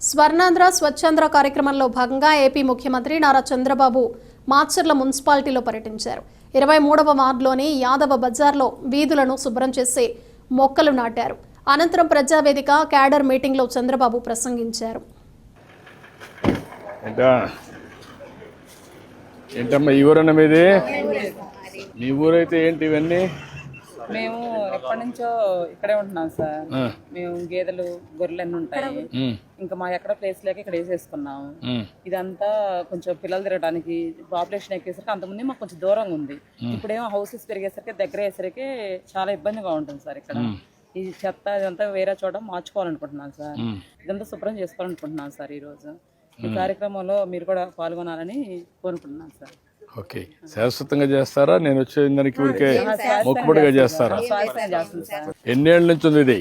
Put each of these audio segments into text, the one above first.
స్వర్ణాంధ్ర స్వచ్ఛాంధ్ర కార్యక్రమంలో భాగంగా ఏపీ ముఖ్యమంత్రి నారా చంద్రబాబు మాచర్ల మున్సిపాలిటీలో పర్యటించారు. 23వ వార్డులోని యాదవ బజార్లో వీధులను శుభ్రం చేసి మొక్కలు నాటారు. అనంతరం ప్రజావేదిక క్యాడర్ మీటింగ్లో చంద్రబాబు ప్రసంగించారు. ఏంటమ్మా ఈ ఊరన్న మీది? మీ ఊరైతే ఏంటి ఇవన్నీ? మేము ఎప్పటి నుంచో ఇక్కడే ఉంటున్నాం సార్. మేము గేదెలు గొర్రెలు అన్నీ ఉంటాయి. ఇంకా మా ఎక్కడ ప్లేస్ లేక ఇక్కడ వేసేసుకున్నాము. ఇదంతా కొంచెం పిల్లలు తిరగడానికి పాపులేషన్ ఎక్కేసరికి అంతకుముందు మాకు కొంచెం దూరంగా ఉంది. ఇప్పుడేమో హౌసెస్ పెరిగేసరికి దగ్గర అయ్యేసరికి చాలా ఇబ్బందిగా ఉంటుంది సార్. ఇక్కడ ఈ చెత్త ఇదంతా వేరే చోట మార్చుకోవాలనుకుంటున్నాను సార్. ఇదంతా శుభ్రం చేసుకోవాలనుకుంటున్నాను సార్. ఈరోజు ఈ కార్యక్రమంలో మీరు కూడా పాల్గొనాలని కోరుకుంటున్నాను సార్. ఓకే, శాశ్వతంగా చేస్తారా? నేను వచ్చేదానికి ఊరికే మొక్కుబడిగా చేస్తారా? ఎన్నేళ్ళ నుంచి ఉంది ఇది?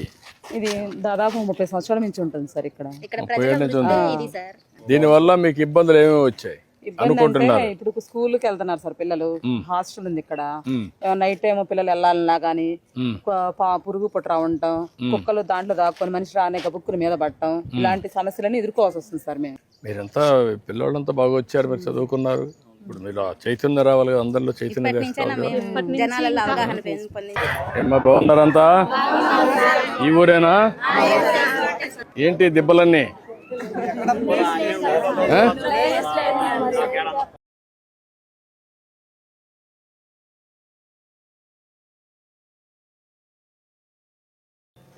ఇది దాదాపు 30 సంవత్సరాల నుంచి ఉంటుంది సార్. ఇక్కడ 30 ఏళ్ళ నుంచి ఉంది. దీనివల్ల మీకు ఇబ్బందులు ఏమేమి వచ్చాయి అనుకుంటున్నారు? ఇప్పుడు స్కూల్కి వెళ్తున్నారు సార్ పిల్లలు. హాస్టల్ ఉంది ఇక్కడ. నైట్ టైం పిల్లలు వెళ్ళాలన్నా గానీ పురుగు పుట్ర ఉండటం, కుక్కలు దాంట్లో దాక్కొని మనిషి రానే బుక్కుల మీద పడటం, ఇలాంటి సమస్యలన్నీ ఎదుర్కోవాల్సి వస్తుంది సార్. మీరంతా పిల్లలంతా బాగా వచ్చారు, మీరు చదువుకున్నారు. ఇప్పుడు మీరు చైతన్యం రావాలి కదా, అందరిలో చైతన్యం ఏమా బాగున్నారంతా? ఈ ఊరేనా? ఏంటి దెబ్బలన్నీ?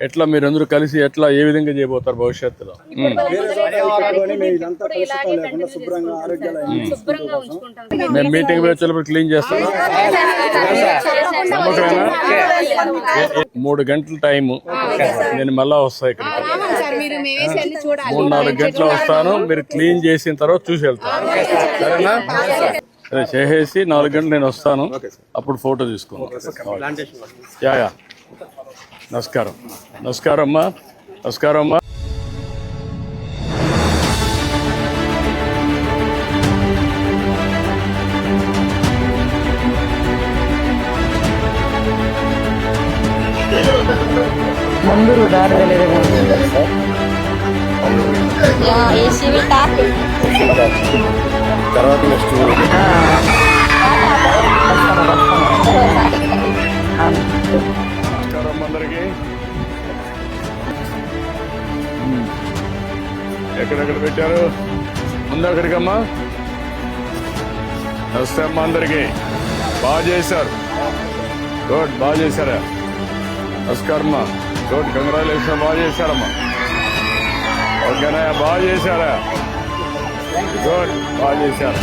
ఎట్లా మీరందరూ కలిసి ఎట్లా ఏ విధంగా చేయబోతారు భవిష్యత్తులో? మేము మీటింగ్ వచ్చేటప్పుడు క్లీన్ చేస్తాం. 3 గంటల టైము, నేను మళ్ళా వస్తాను ఇక్కడికి. 3-4 గంటలు వస్తాను. మీరు క్లీన్ చేసిన తర్వాత చూసి వెళ్తాను, సరేనా? సరే, చేసేసి 4 గంటలు నేను వస్తాను, అప్పుడు ఫోటో తీసుకుంటాను. యా నమస్కారం. నమస్కారం అమ్మా. నమస్కారం అమ్మా. ముందు దారి తెలియదు తర్వాత నెక్స్ట్ అందరికి ఎక్కడెక్కడ పెట్టారు? ముందు అక్కడికమ్మా. నమస్తే అమ్మా అందరికి. బాగా చేశారు, గుడ్, బాగా చేశారా? నమస్కారం అమ్మా, గుడ్, కంగ్రాచులేషన్, బాగా చేశారమ్మా. ఓకేనా? బాగా చేశారా? గుడ్, బాగా చేశారు.